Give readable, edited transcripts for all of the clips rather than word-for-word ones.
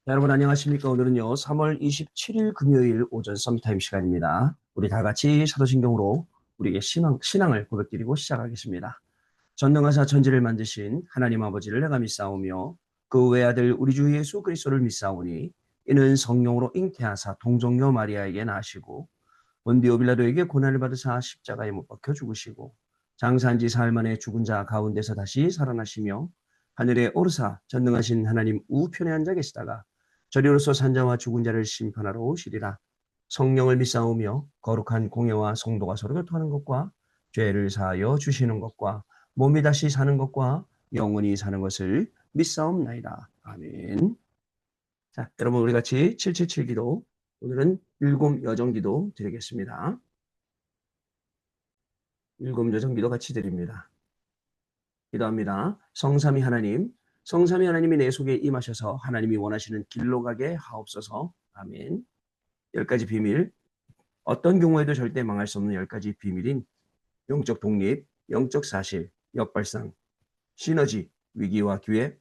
여러분 안녕하십니까? 오늘은요 3월 27일 금요일 오전 썸타임 시간입니다. 우리 다 같이 사도신경으로 우리에게 신앙을 고백드리고 시작하겠습니다. 전능하사 천지를 만드신 하나님 아버지를 내가 믿사오며 그 외아들 우리 주 예수 그리스도를 믿사오니 이는 성령으로 잉태하사 동정녀 마리아에게 나시고 본디오 빌라도에게 고난을 받으사 십자가에 못 박혀 죽으시고 장사한 지 사흘 만에 죽은 자 가운데서 다시 살아나시며 하늘에 오르사 전능하신 하나님 우편에 앉아 계시다가 저리로서 산자와 죽은 자를 심판하러 오시리라. 성령을 믿사오며 거룩한 공예와 성도가 서로 교통하는 것과 죄를 사하여 주시는 것과 몸이 다시 사는 것과 영원히 사는 것을 믿사옵나이다. 아멘. 자, 여러분 우리 같이 777 기도, 오늘은 일곱 여정 기도 드리겠습니다. 일곱 여정 기도 같이 드립니다. 기도합니다. 성삼위 하나님, 성삼위 하나님이 내 속에 임하셔서 하나님이 원하시는 길로 가게 하옵소서. 아멘. 열 가지 비밀, 어떤 경우에도 절대 망할 수 없는 열 가지 비밀인 영적 독립, 영적 사실, 역발상, 시너지, 위기와 기회,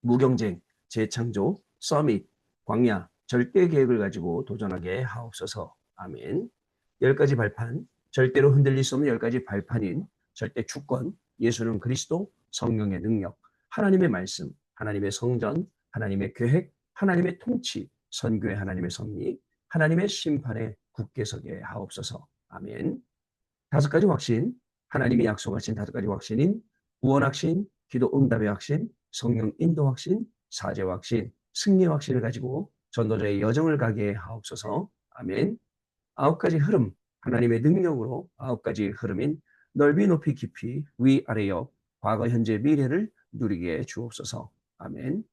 무경쟁, 재창조, 서밋, 광야, 절대 계획을 가지고 도전하게 하옵소서. 아멘. 열 가지 발판, 절대로 흔들릴 수 없는 열 가지 발판인 절대 주권, 예수는 그리스도, 성령의 능력, 하나님의 말씀, 하나님의 성전, 하나님의 계획, 하나님의 통치, 선교의 하나님의 섭리, 하나님의 심판에 굳게 서게 하옵소서. 아멘. 다섯 가지 확신, 하나님이 약속하신 다섯 가지 확신인 구원 확신, 기도 응답의 확신, 성령 인도 확신, 사죄 확신, 승리 확신을 가지고 전도자의 여정을 가게 하옵소서. 아멘. 아홉 가지 흐름, 하나님의 능력으로 아홉 가지 흐름인 넓이 높이 깊이 위아래 옆 과거 현재 미래를 누리게 주옵소서. 아멘.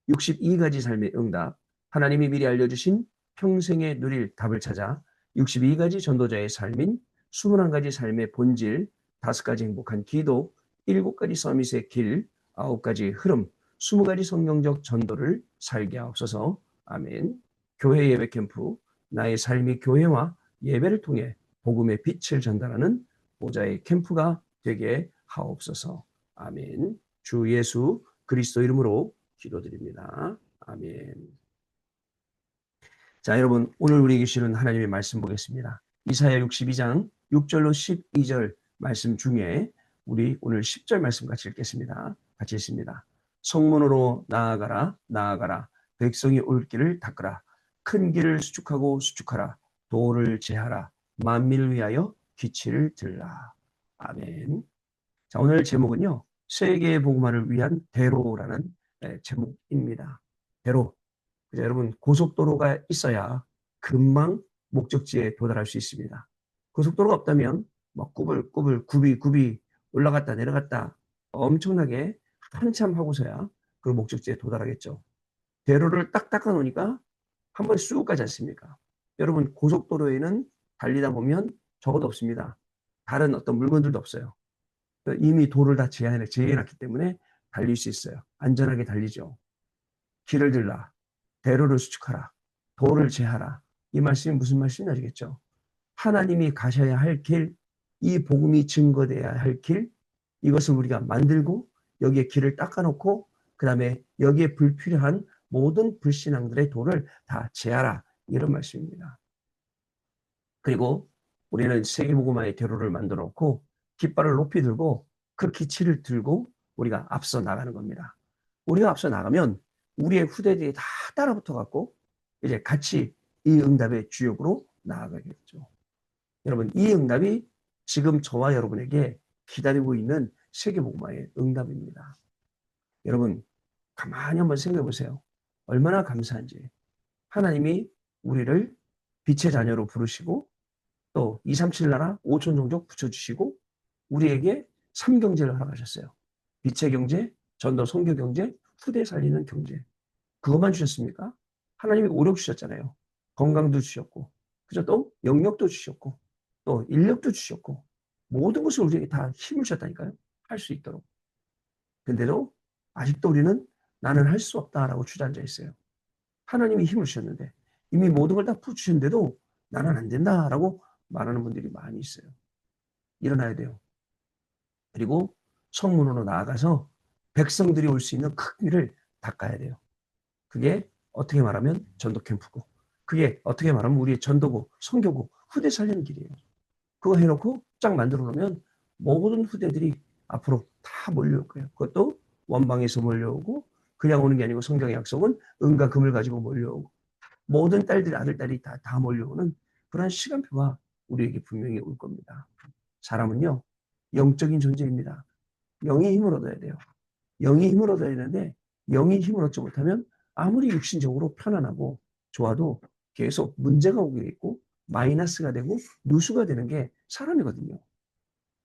62가지 삶의 응답, 하나님이 미리 알려주신 평생에 누릴 답을 찾아 62가지 전도자의 삶인 21가지 삶의 본질, 5가지 행복한 기도, 7가지 서밋의 길, 9가지 흐름, 20가지 성경적 전도를 살게 하옵소서. 아멘. 교회 예배 캠프, 나의 삶이 교회와 예배를 통해 복음의 빛을 전달하는 보좌의 캠프가 되게 하옵소서. 아멘. 주 예수 그리스도 이름으로 기도드립니다. 아멘. 자, 여러분, 오늘 우리에게 주시는 하나님의 말씀 보겠습니다. 이사야 62장 6절로 12절 말씀 중에 우리 오늘 10절 말씀 같이 읽겠습니다. 같이 읽습니다. 성문으로 나아가라, 나아가라. 백성이 올 길을 닦으라. 큰 길을 수축하고 수축하라. 도를 제하라. 만민을 위하여 기치를 들라. 아멘. 자, 오늘 제목은요, 세계 복음화를 위한 대로라는 제목입니다. 대로. 여러분, 고속도로가 있어야 금방 목적지에 도달할 수 있습니다. 고속도로가 없다면 막 꾸불꾸불 굽이 올라갔다 내려갔다 엄청나게 한참 하고서야 그 목적지에 도달하겠죠. 대로를 딱 닦아 놓으니까 한 번에 쑥 가지 않습니까? 여러분, 고속도로에는 달리다 보면 적어도 없습니다. 다른 어떤 물건들도 없어요. 이미 도를 다 제해놨기 때문에 달릴 수 있어요. 안전하게 달리죠. 길을 들라. 대로를 수축하라. 도를 제하라. 이 말씀이 무슨 말씀인지 아시겠죠? 하나님이 가셔야 할 길, 이 복음이 증거돼야 할 길, 이것을 우리가 만들고 여기에 길을 닦아놓고 그 다음에 여기에 불필요한 모든 불신앙들의 도를 다 제하라. 이런 말씀입니다. 그리고 우리는 세계복음화의 대로를 만들어 놓고 깃발을 높이 들고 그 기치를 들고 우리가 앞서 나가는 겁니다. 우리가 앞서 나가면 우리의 후대들이 다 따라붙어 갖고 이제 같이 이 응답의 주역으로 나아가겠죠. 여러분, 이 응답이 지금 저와 여러분에게 기다리고 있는 세계복음화의 응답입니다. 여러분, 가만히 한번 생각해 보세요. 얼마나 감사한지. 하나님이 우리를 빛의 자녀로 부르시고 또 237 나라 5천 종족 붙여주시고 우리에게 삼경제를 허락하셨어요. 빛의 경제, 전도 선교 경제, 후대 살리는 경제. 그것만 주셨습니까? 하나님이 오력 주셨잖아요. 건강도 주셨고, 그죠? 또 영역도 주셨고, 또 인력도 주셨고, 모든 것을 우리에게 다 힘을 주셨다니까요. 할 수 있도록. 근데도 아직도 우리는 나는 할 수 없다라고 주저앉아 있어요. 하나님이 힘을 주셨는데, 이미 모든 걸 다 주셨는데도 나는 안 된다라고 말하는 분들이 많이 있어요. 일어나야 돼요. 그리고 성문으로 나아가서 백성들이 올 수 있는 큰 길을 닦아야 돼요. 그게 어떻게 말하면 전도 캠프고, 그게 어떻게 말하면 우리의 전도고, 선교고, 후대 살리는 길이에요. 그거 해놓고 쫙 만들어 놓으면 모든 후대들이 앞으로 다 몰려올 거예요. 그것도 원방에서 몰려오고, 그냥 오는 게 아니고 성경의 약속은 은과 금을 가지고 몰려오고, 모든 딸들, 아들, 딸이 다 몰려오는 그런 시간표가 우리에게 분명히 올 겁니다. 사람은요, 영적인 존재입니다. 영이 힘을 얻어야 돼요. 영이 힘을 얻어야 되는데, 영이 힘을 얻지 못하면 아무리 육신적으로 편안하고 좋아도 계속 문제가 오게 있고, 마이너스가 되고, 누수가 되는 게 사람이거든요.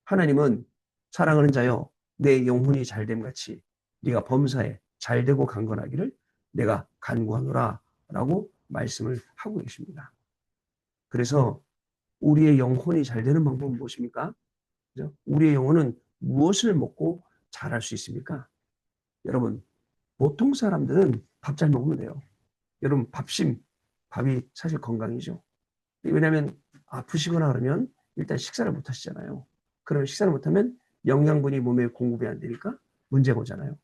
하나님은 사랑하는 자여, 내 영혼이 잘됨 같이 네가 범사에 잘되고 강건하기를 내가 간구하노라 라고 말씀을 하고 계십니다. 그래서 우리의 영혼이 잘 되는 방법은 무엇입니까? 그죠? 우리의 영혼은 무엇을 먹고 자랄 수 있습니까? 여러분, 보통 사람들은 밥 잘 먹으면 돼요. 여러분, 밥이 사실 건강이죠. 왜냐하면 아프시거나 그러면 일단 식사를 못 하시잖아요. 그러면 식사를 못하면 영양분이 몸에 공급이 안 되니까 문제가 오잖아요.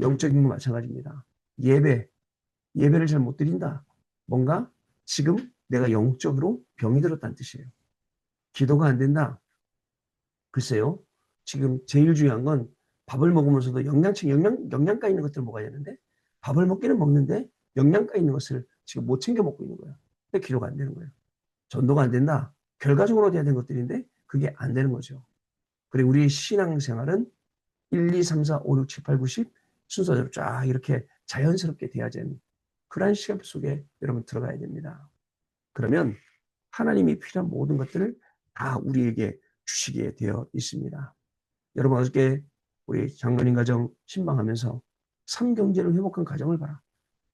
영적인 건 마찬가지입니다. 예배를 잘 못 드린다. 뭔가 지금 내가 영적으로 병이 들었다는 뜻이에요. 기도가 안 된다. 글쎄요. 지금 제일 중요한 건 밥을 먹으면서도 영양가 있는 것들을 먹어야 되는데 밥을 먹기는 먹는데 영양가 있는 것을 지금 못 챙겨 먹고 있는 거예요. 근데 기도가 안 되는 거예요. 전도가 안 된다. 결과적으로 돼야 되는 것들인데 그게 안 되는 거죠. 그리고 우리 신앙생활은 1, 2, 3, 4, 5, 6, 7, 8, 9, 10 순서대로 쫙 이렇게 자연스럽게 돼야 되는 그런 시간 속에 여러분 들어가야 됩니다. 그러면 하나님이 필요한 모든 것들을 다 우리에게 주시게 되어 있습니다. 여러분 어저께 우리 장로님 가정 신방하면서 삼경제를 회복한 가정을 봐라.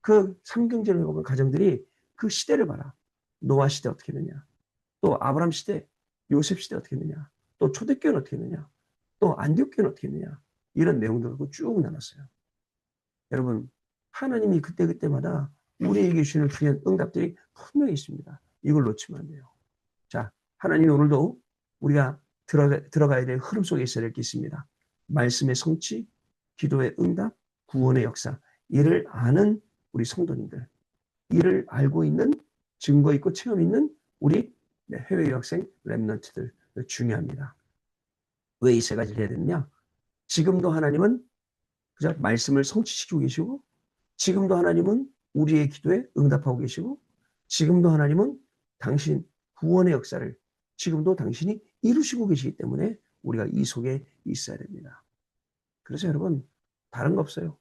그 삼경제를 회복한 가정들이 그 시대를 봐라. 노아 시대 어떻게 되냐. 또 아브람 시대, 요셉 시대 어떻게 되냐. 또 초대교회는 어떻게 되냐. 또 안디옥교회는 어떻게 되냐. 이런 내용들을 쭉 나눴어요. 여러분 하나님이 그때그때마다 우리에게 주시는 중요한 응답들이 분명히 있습니다. 이걸 놓치면 안 돼요. 자, 하나님이 오늘도 우리가 들어가야 될 흐름 속에 있어야 될 게 있습니다. 말씀의 성취, 기도의 응답, 구원의 역사. 이를 아는 우리 성도님들, 이를 알고 있는 증거 있고 체험 있는 우리 해외 유학생 랩런트들 중요합니다. 왜 이 세 가지를 해야 되느냐? 지금도 하나님은 그저 말씀을 성취시키고 계시고, 지금도 하나님은 우리의 기도에 응답하고 계시고, 지금도 하나님은 당신 구원의 역사를 지금도 당신이 이루시고 계시기 때문에 우리가 이 속에 있어야 됩니다. 그래서 여러분 다른 거 없어요.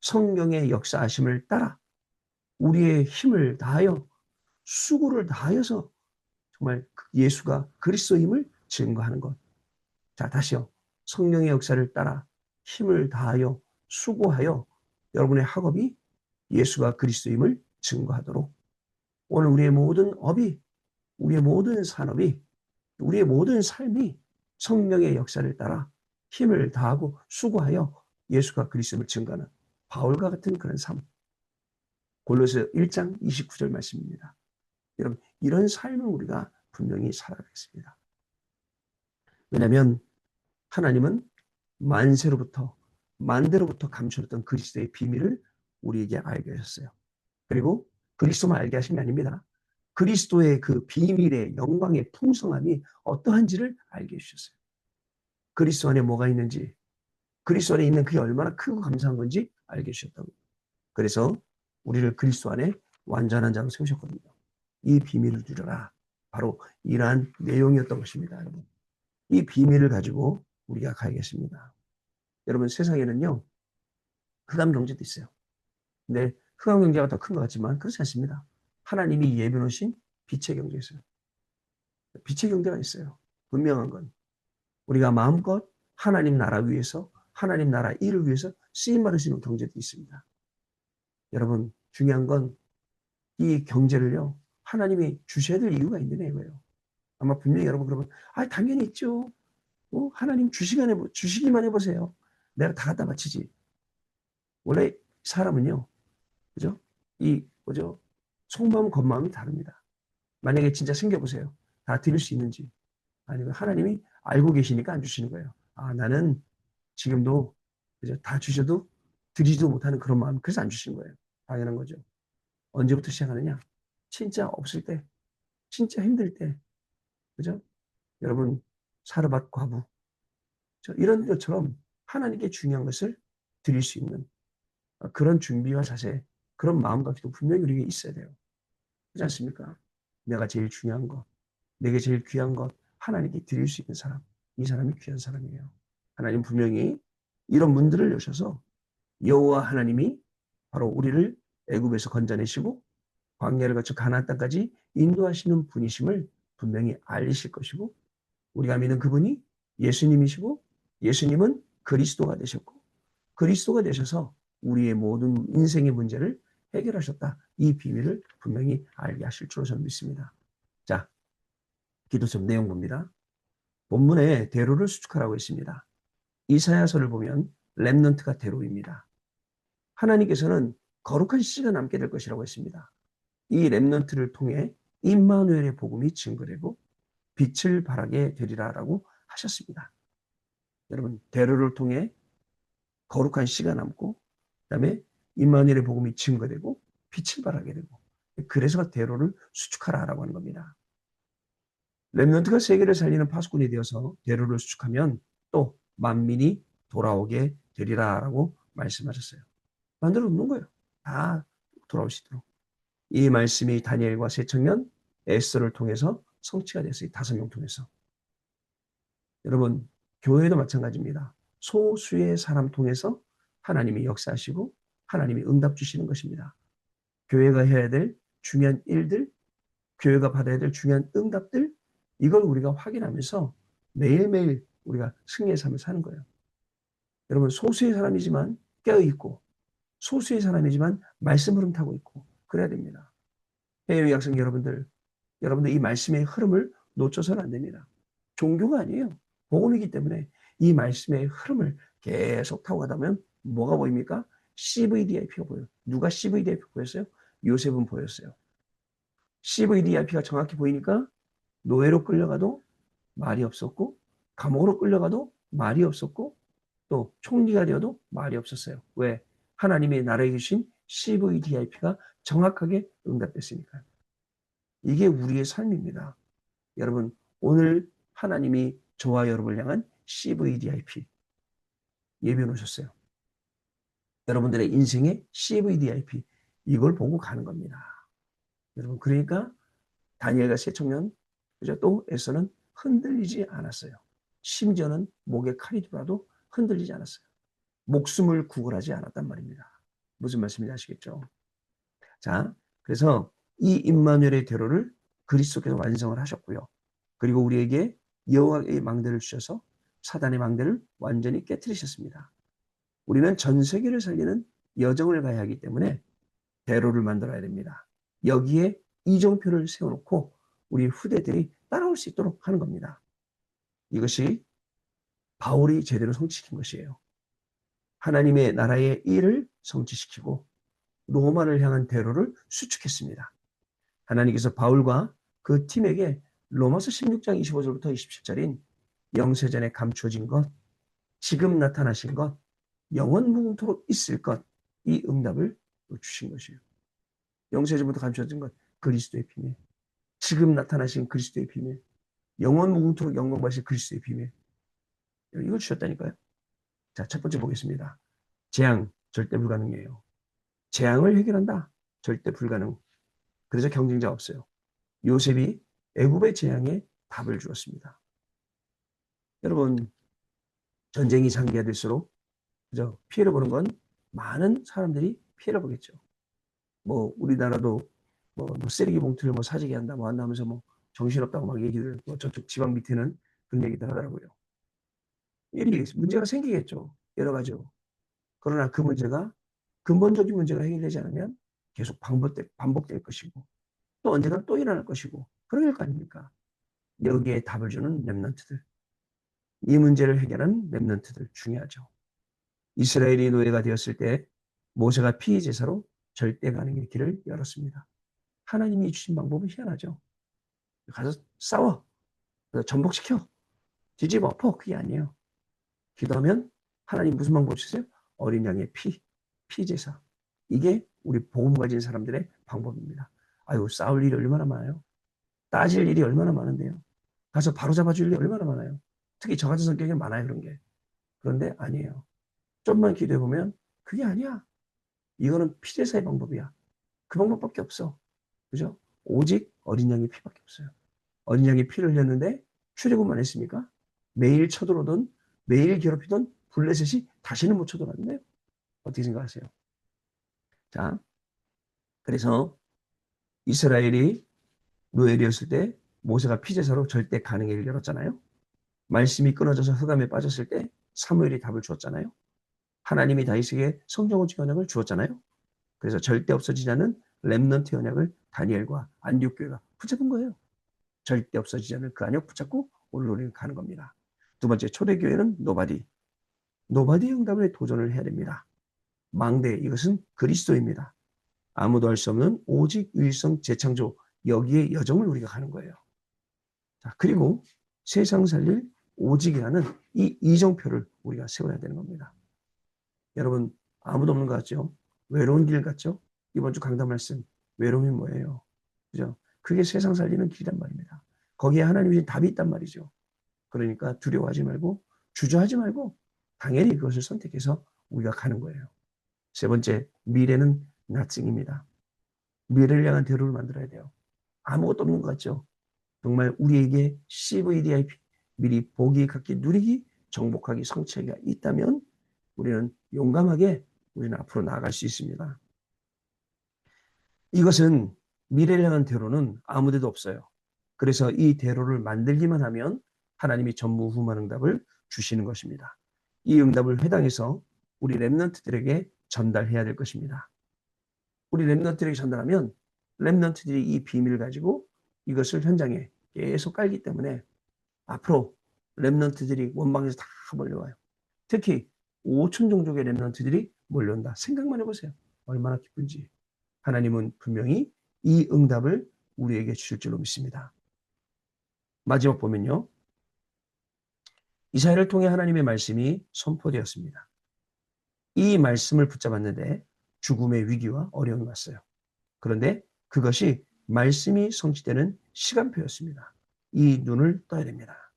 성경의 역사하심을 따라 우리의 힘을 다하여 수고를 다하여서 정말 예수가 그리스도임을 증거하는 것. 자, 다시요. 성령의 역사를 따라 힘을 다하여 수고하여 여러분의 학업이 예수가 그리스도임을 증거하도록 오늘 우리의 모든 업이, 우리의 모든 산업이, 우리의 모든 삶이 성령의 역사를 따라 힘을 다하고 수고하여 예수가 그리스도임을 증거하는 바울과 같은 그런 삶. 골로새 1장 29절 말씀입니다. 여러분 이런 삶을 우리가 분명히 살아가겠습니다. 왜냐하면 하나님은 만세로부터 만대로부터 감추었던 그리스도의 비밀을 우리에게 알게 하셨어요. 그리고 그리스도만 알게 하신 게 아닙니다. 그리스도의 그 비밀의 영광의 풍성함이 어떠한지를 알게 해주셨어요. 그리스도 안에 뭐가 있는지, 그리스도 안에 있는 그게 얼마나 크고 감사한 건지 알게 해주셨다고. 그래서 우리를 그리스도 안에 완전한 자로 세우셨거든요. 이 비밀을 누려라. 바로 이러한 내용이었던 것입니다, 여러분. 이 비밀을 가지고 우리가 가야겠습니다. 여러분 세상에는요 흑암 경제도 있어요. 근데 흑암 경제가 더 큰 것 같지만 그렇지 않습니다. 하나님이 예비해 놓으신 빛의 경제가 있어요. 빛의 경제가 있어요. 분명한 건 우리가 마음껏 하나님 나라 위해서 하나님 나라 일을 위해서 쓰임 받을 수 있는 경제도 있습니다. 여러분 중요한 건 이 경제를요 하나님이 주셔야 될 이유가 있는 거예요. 아마 분명히 여러분 그러면 당연히 있죠. 하나님 주시기만 해보세요. 내가 다 갖다 바치지. 원래 사람은요, 그죠? 뭐죠? 속마음, 겉마음이 다릅니다. 만약에 진짜 생겨보세요. 다 드릴 수 있는지. 아니면 하나님이 알고 계시니까 안 주시는 거예요. 나는 지금도, 그죠? 다 주셔도 드리지도 못하는 그런 마음. 그래서 안 주시는 거예요. 당연한 거죠. 언제부터 시작하느냐? 진짜 없을 때, 진짜 힘들 때, 그죠? 여러분, 사르밧 과부, 이런 것처럼 하나님께 중요한 것을 드릴 수 있는 그런 준비와 자세, 그런 마음가짐도 분명히 우리에게 있어야 돼요. 그렇지 않습니까? 내가 제일 중요한 것, 내게 제일 귀한 것, 하나님께 드릴 수 있는 사람, 이 사람이 귀한 사람이에요. 하나님 분명히 이런 문들을 여셔서 여호와 하나님이 바로 우리를 애굽에서 건져내시고 광야를 거쳐 가나안 땅까지 인도하시는 분이심을 분명히 알리실 것이고, 우리가 믿는 그분이 예수님이시고, 예수님은 그리스도가 되셨고, 그리스도가 되셔서 우리의 모든 인생의 문제를 해결하셨다. 이 비밀을 분명히 알게 하실 줄로 저는 믿습니다. 자, 기도점 내용 봅니다. 본문에 대로를 수축하라고 했습니다. 이사야서를 보면 렘넌트가 대로입니다. 하나님께서는 거룩한 씨가 남게 될 것이라고 했습니다. 이 렘넌트를 통해 임마누엘의 복음이 증거되고 빛을 발하게 되리라라고 하셨습니다. 여러분, 대로를 통해 거룩한 씨가 남고, 그다음에 임마누엘의 복음이 증거되고 빛을 발하게 되고, 그래서 대로를 수축하라라고 하는 겁니다. 렘넌트가 세계를 살리는 파수꾼이 되어서 대로를 수축하면 또 만민이 돌아오게 되리라라고 말씀하셨어요. 만들어 놓는 거예요. 다 돌아오시도록. 이 말씀이 다니엘과 세 청년 에스더를 통해서 성취가 됐어요. 5명 통해서. 여러분, 교회도 마찬가지입니다. 소수의 사람 통해서 하나님이 역사하시고 하나님이 응답 주시는 것입니다. 교회가 해야 될 중요한 일들, 교회가 받아야 될 중요한 응답들, 이걸 우리가 확인하면서 매일매일 우리가 승리의 삶을 사는 거예요. 여러분, 소수의 사람이지만 깨어있고, 소수의 사람이지만 말씀 흐름 타고 있고, 그래야 됩니다. 해외 학생 여러분들 이 말씀의 흐름을 놓쳐서는 안 됩니다. 종교가 아니에요. 복음이기 때문에 이 말씀의 흐름을 계속 타고 가다 보면 뭐가 보입니까? CVDIP가 보여요. 누가 CVDIP 보였어요? 요셉은 보였어요. CVDIP가 정확히 보이니까 노예로 끌려가도 말이 없었고, 감옥으로 끌려가도 말이 없었고, 또 총리가 되어도 말이 없었어요. 왜? 하나님의 나라에 계신 CVDIP가 정확하게 응답됐으니까요. 이게 우리의 삶입니다. 여러분, 오늘 하나님이 저와 여러분을 향한 CVDIP 예비해 놓으셨어요. 여러분들의 인생의 CVDIP, 이걸 보고 가는 겁니다. 여러분, 그러니까 다니엘과 세 청년, 그죠? 또 에서는 흔들리지 않았어요. 심지어는 목에 칼이 들어와도 흔들리지 않았어요. 목숨을 구걸하지 않았단 말입니다. 무슨 말씀인지 아시겠죠? 자, 그래서 이 임마누엘의 대로를 그리스도께서 완성을 하셨고요. 그리고 우리에게 여호와의 망대를 주셔서 사단의 망대를 완전히 깨뜨리셨습니다. 우리는 전 세계를 살리는 여정을 가야 하기 때문에 대로를 만들어야 됩니다. 여기에 이정표를 세워놓고 우리 후대들이 따라올 수 있도록 하는 겁니다. 이것이 바울이 제대로 성취시킨 것이에요. 하나님의 나라의 일을 성취시키고 로마를 향한 대로를 수축했습니다. 하나님께서 바울과 그 팀에게 로마서 16장 25절부터 27절인 영세전에 감추어진 것, 지금 나타나신 것, 영원 무궁토록 있을 것, 이 응답을 주신 것이에요. 영세전부터 감추어진 것, 그리스도의 비밀, 지금 나타나신 그리스도의 비밀, 영원 무궁토록 영광받으실 그리스도의 비밀, 이걸 주셨다니까요. 자, 첫 번째 보겠습니다. 재앙, 절대 불가능이에요. 재앙을 해결한다, 절대 불가능. 그래서 경쟁자 없어요. 요셉이 애굽의 재앙에 답을 주었습니다. 여러분, 전쟁이 장기화될수록 그죠? 피해를 보는 건 많은 사람들이 피해를 보겠죠. 뭐 우리나라도 뭐 쓰레기 봉투를 뭐 사재기 한다 뭐 한다 하면서 뭐 정신없다고 막 얘기를, 뭐 저쪽 지방 밑에는 그런 얘기들 하더라고요. 일이 문제가 생기겠죠. 여러 가지로. 그러나 그 문제가 근본적인 문제가 해결되지 않으면 계속 반복될 것이고, 또 언젠가 또 일어날 것이고, 그럴 거 아닙니까? 여기에 답을 주는 렘넌트들, 이 문제를 해결하는 렘넌트들 중요하죠. 이스라엘이 노예가 되었을 때 모세가 피의 제사로 절대 가능의 길을 열었습니다. 하나님이 주신 방법은 희한하죠. 가서 싸워, 전복시켜, 뒤집어 엎어, 그게 아니에요. 기도하면 하나님 무슨 방법 주세요? 어린 양의 피 제사. 이게 우리 복음 가진 사람들의 방법입니다. 아유, 싸울 일이 얼마나 많아요. 따질 일이 얼마나 많은데요. 가서 바로잡아줄 일이 얼마나 많아요. 특히 저 같은 성격이 많아요, 그런 게. 그런데 아니에요. 좀만 기도해보면 그게 아니야. 이거는 피제사의 방법이야. 그 방법밖에 없어. 그죠? 오직 어린 양의 피밖에 없어요. 어린 양의 피를 흘렸는데 출애굽만 했습니까? 매일 쳐들어오던, 매일 괴롭히던 블레셋이 다시는 못 쳐들어왔는데요. 어떻게 생각하세요? 자, 그래서 이스라엘이 노엘이었을 때 모세가 피제사로 절대 가능의 일을 열었잖아요. 말씀이 끊어져서 흑암에 빠졌을 때 사무엘이 답을 주었잖아요. 하나님이 다윗에게 성경오직 언약을 주었잖아요. 그래서 절대 없어지지 않는 렘넌트 언약을 다니엘과 안디옥 교회가 붙잡은 거예요. 절대 없어지지 않는 그 언약 붙잡고 오늘 우리는 가는 겁니다. 두 번째, 초대교회는 노바디 응답에 도전을 해야 됩니다. 망대, 이것은 그리스도입니다. 아무도 할 수 없는 오직 유일성 재창조, 여기에 여정을 우리가 가는 거예요. 자, 그리고 세상 살릴 오직이라는 이 이정표를 우리가 세워야 되는 겁니다. 여러분, 아무도 없는 것 같죠? 외로운 길 같죠? 이번 주 강단 말씀, 외로움이 뭐예요? 그죠? 그게 세상 살리는 길이란 말입니다. 거기에 하나님이 답이 있단 말이죠. 그러니까 두려워하지 말고 주저하지 말고 당연히 그것을 선택해서 우리가 가는 거예요. 세 번째, 미래는 nothing입니다. 미래를 향한 대로를 만들어야 돼요. 아무것도 없는 것 같죠? 정말 우리에게 CVDIP, 미리 보기, 갖기, 누리기, 정복하기, 성취하기가 있다면 우리는 용감하게 우리는 앞으로 나아갈 수 있습니다. 이것은 미래를 향한 대로는 아무 데도 없어요. 그래서 이 대로를 만들기만 하면 하나님이 전무후무한 응답을 주시는 것입니다. 이 응답을 회당에서 우리 렘넌트들에게 전달해야 될 것입니다. 우리 렘넌트들에게 전달하면 렘넌트들이 이 비밀을 가지고 이것을 현장에 계속 깔기 때문에 앞으로 렘넌트들이 원방에서 다 몰려와요. 특히 5천 종족의 렘넌트들이 몰려온다. 생각만 해보세요. 얼마나 기쁜지. 하나님은 분명히 이 응답을 우리에게 주실 줄로 믿습니다. 마지막 보면요. 이사야를 통해 하나님의 말씀이 선포되었습니다. 이 말씀을 붙잡았는데 죽음의 위기와 어려움이 왔어요. 그런데 그것이 말씀이 성취되는 시간표였습니다. 이 눈을 떠야 됩니다.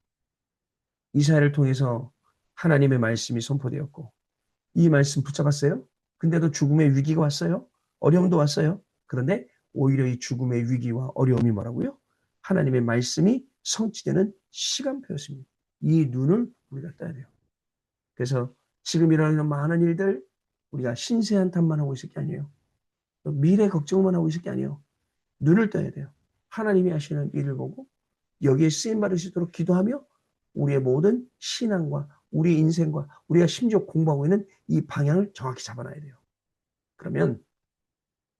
이사야를 통해서 하나님의 말씀이 선포되었고 이 말씀 붙잡았어요. 근데도 죽음의 위기가 왔어요. 어려움도 왔어요. 그런데 오히려 이 죽음의 위기와 어려움이 뭐라고요? 하나님의 말씀이 성취되는 시간표였습니다. 이 눈을 우리가 떠야 돼요. 그래서 지금 일어나는 많은 일들 우리가 신세한탄만 하고 있을 게 아니에요. 미래 걱정만 하고 있을 게 아니에요. 눈을 떠야 돼요. 하나님이 하시는 일을 보고 여기에 쓰임받을 수 있도록 기도하며 우리의 모든 신앙과 우리 인생과 우리가 심지어 공부하고 있는 이 방향을 정확히 잡아놔야 돼요. 그러면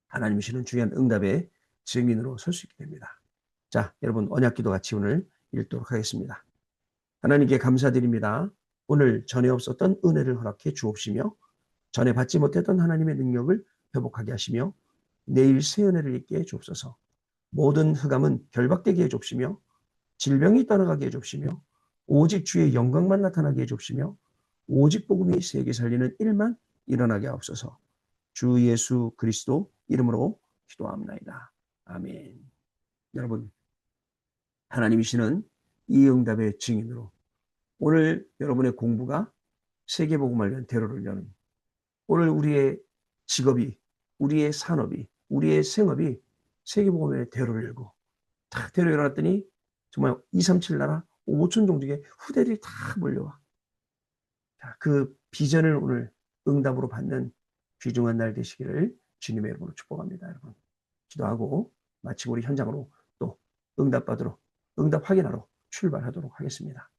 하나님이 주시는 중요한 응답의 증인으로 설 수 있게 됩니다. 자, 여러분 언약기도 같이 오늘 읽도록 하겠습니다. 하나님께 감사드립니다. 오늘 전에 없었던 은혜를 허락해 주옵시며 전에 받지 못했던 하나님의 능력을 회복하게 하시며 내일 새 은혜를 있게 해 주옵소서. 모든 흑암은 결박되게 해 주옵시며 질병이 떠나가게 해 주옵시며 오직 주의 영광만 나타나게 해 주옵시며 오직 복음이 세계 살리는 일만 일어나게 하옵소서. 주 예수 그리스도 이름으로 기도합니다. 아멘. 여러분, 하나님이시는 이 응답의 증인으로 오늘 여러분의 공부가 세계복음을 위한 대로를 여는 오늘 우리의 직업이, 우리의 산업이, 우리의 생업이 세계복음의 대로를 열고 딱 대로 열어놨더니 정말 237 나라 5천 종족의 후대들이 다 몰려와. 자, 그 비전을 오늘 응답으로 받는 귀중한 날 되시기를 주님의 이름으로 축복합니다. 여러분 기도하고 마치고 우리 현장으로 또 응답받으러 응답 확인하러 출발하도록 하겠습니다.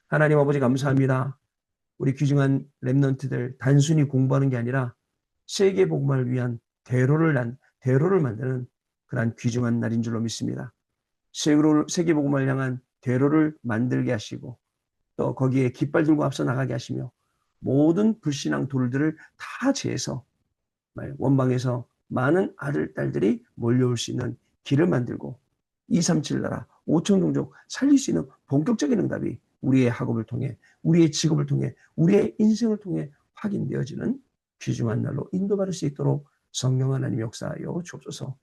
하나님 아버지 감사합니다. 우리 귀중한 렘넌트들 단순히 공부하는 게 아니라 세계 복음을 위한 대로를 만드는 그러한 귀중한 날인 줄로 믿습니다. 세계 복음을 향한 대로를 만들게 하시고 또 거기에 깃발 들고 앞서 나가게 하시며 모든 불신앙 돌들을 다 제해서 원방에서 많은 아들, 딸들이 몰려올 수 있는 길을 만들고 237 나라 5천 종족 살릴 수 있는 본격적인 응답이 우리의 학업을 통해 우리의 직업을 통해 우리의 인생을 통해 확인되어지는 귀중한 날로 인도받을 수 있도록 성령 하나님 역사하여 주옵소서.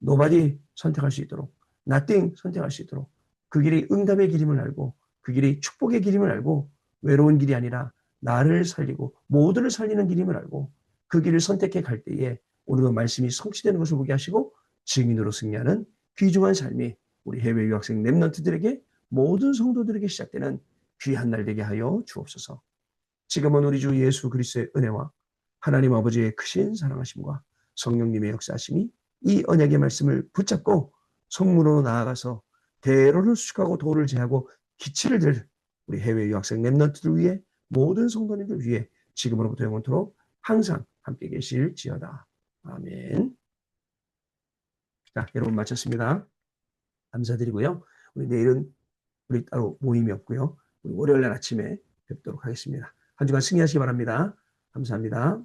nobody 선택할 수 있도록, nothing 선택할 수 있도록, 그 길이 응답의 길임을 알고, 그 길이 축복의 길임을 알고, 외로운 길이 아니라 나를 살리고 모두를 살리는 길임을 알고, 그 길을 선택해 갈 때에 오늘도 말씀이 성취되는 것을 보게 하시고 증인으로 승리하는 귀중한 삶이 우리 해외 유학생 렘넌트들에게, 모든 성도들에게 시작되는 귀한 날 되게 하여 주옵소서. 지금은 우리 주 예수 그리스도의 은혜와 하나님 아버지의 크신 사랑하심과 성령님의 역사하심이 이 언약의 말씀을 붙잡고 성문으로 나아가서 대로를 수축하고 도를 제하고 기치를 들 우리 해외 유학생 렘넌트들 위해, 모든 성도님들 위해 지금으로부터 영원토록 항상 함께 계실지어다. 아멘. 자, 여러분 마쳤습니다. 감사드리고요. 우리 내일은 우리 따로 모임이 없고요. 우리 월요일 날 아침에 뵙도록 하겠습니다. 한 주간 승리하시기 바랍니다. 감사합니다.